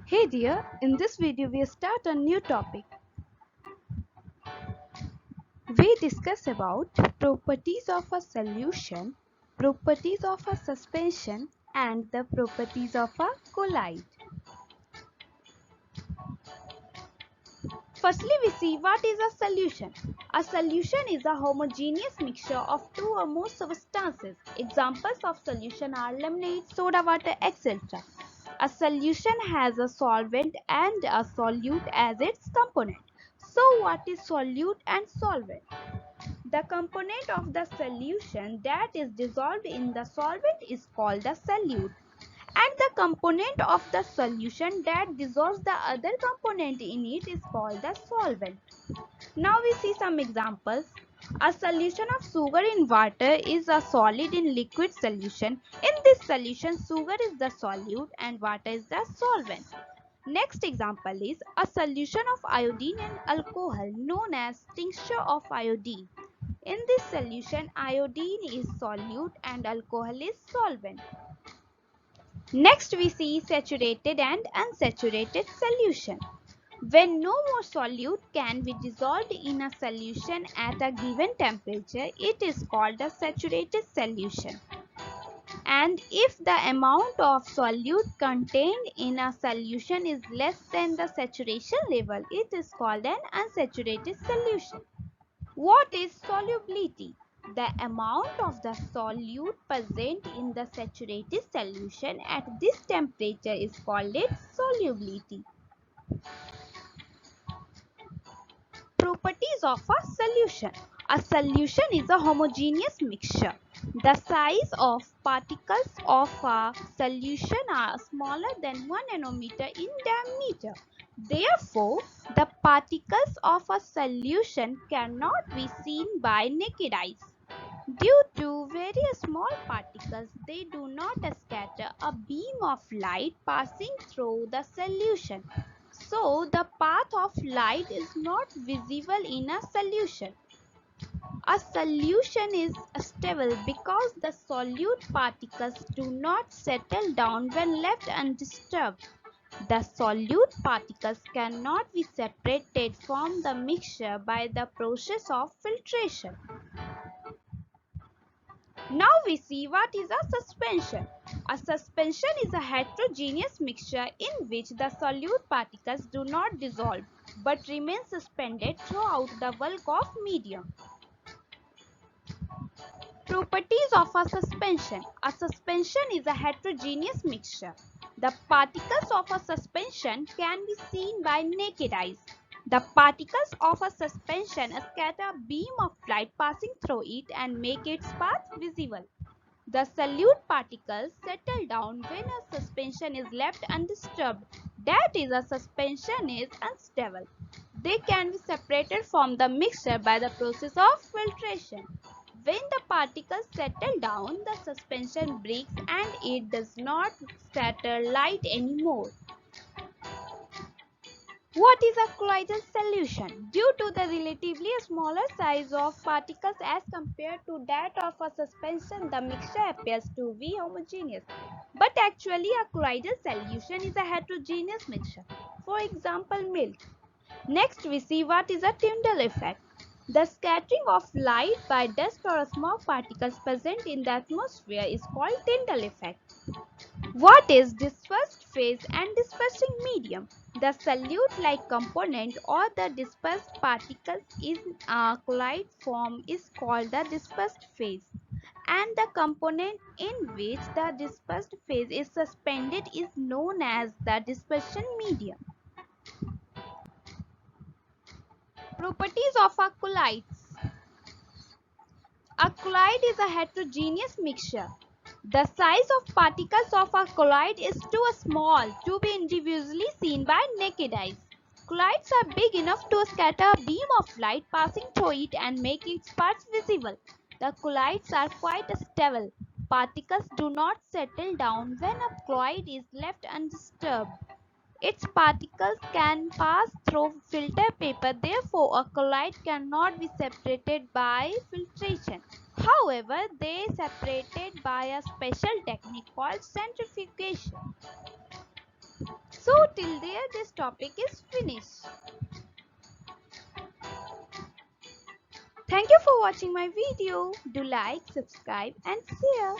Hey dear, in this video we start a new topic. We discuss about properties of a solution, properties of a suspension and the properties of a colloid. Firstly, we see what is a solution. A solution is a homogeneous mixture of two or more substances. Examples of solution are lemonade, soda water, etc. A solution has a solvent and a solute as its component. So what is solute and solvent? The component of the solution that is dissolved in the solvent is called the solute, and the component of the solution that dissolves the other component in it is called the solvent. Now we see some examples. A solution of sugar in water is a solid in liquid solution. In this solution, sugar is the solute and water is the solvent. Next example is a solution of iodine and alcohol known as tincture of iodine. In this solution, iodine is solute and alcohol is solvent. Next we see saturated and unsaturated solution. When no more solute can be dissolved in a solution at a given temperature, it is called a saturated solution. And if the amount of solute contained in a solution is less than the saturation level, it is called an unsaturated solution. What is solubility? The amount of the solute present in the saturated solution at this temperature is called its solubility. Properties of a solution. A solution is a homogeneous mixture. The size of particles of a solution are smaller than 1 nanometer in diameter. Therefore, the particles of a solution cannot be seen by naked eyes. Due to very small particles, they do not scatter a beam of light passing through the solution. So, the path of light is not visible in a solution. A solution is stable because the solute particles do not settle down when left undisturbed. The solute particles cannot be separated from the mixture by the process of filtration. Now we see what is a suspension. A suspension is a heterogeneous mixture in which the solute particles do not dissolve but remain suspended throughout the bulk of medium. Properties of a suspension. A suspension is a heterogeneous mixture. The particles of a suspension can be seen by naked eyes. The particles of a suspension scatter a beam of light passing through it and make its path visible. The solute particles settle down when a suspension is left undisturbed. That is, a suspension is unstable. They can be separated from the mixture by the process of filtration. When the particles settle down, the suspension breaks and it does not scatter light anymore. What is a colloidal solution? Due to the relatively smaller size of particles as compared to that of a suspension, the mixture appears to be homogeneous. But actually, a colloidal solution is a heterogeneous mixture. For example, milk. Next, we see what is a Tyndall effect. The scattering of light by dust or smoke particles present in the atmosphere is called Tyndall effect. What is dispersed phase and dispersing medium? The solute-like component or the dispersed particles in a colloid form is called the dispersed phase, and the component in which the dispersed phase is suspended is known as the dispersion medium. Properties of a colloids. A colloid is a heterogeneous mixture. The size of particles of a colloid is too small to be individually seen by naked eyes. Colloids are big enough to scatter a beam of light passing through it and make its parts visible. The colloids are quite stable. Particles do not settle down when a colloid is left undisturbed. Its particles can pass through filter paper, therefore a colloid cannot be separated by filtration. However, they are separated by a special technique called centrifugation. So till there this topic is finished. Thank you for watching my video. Do like, subscribe and share.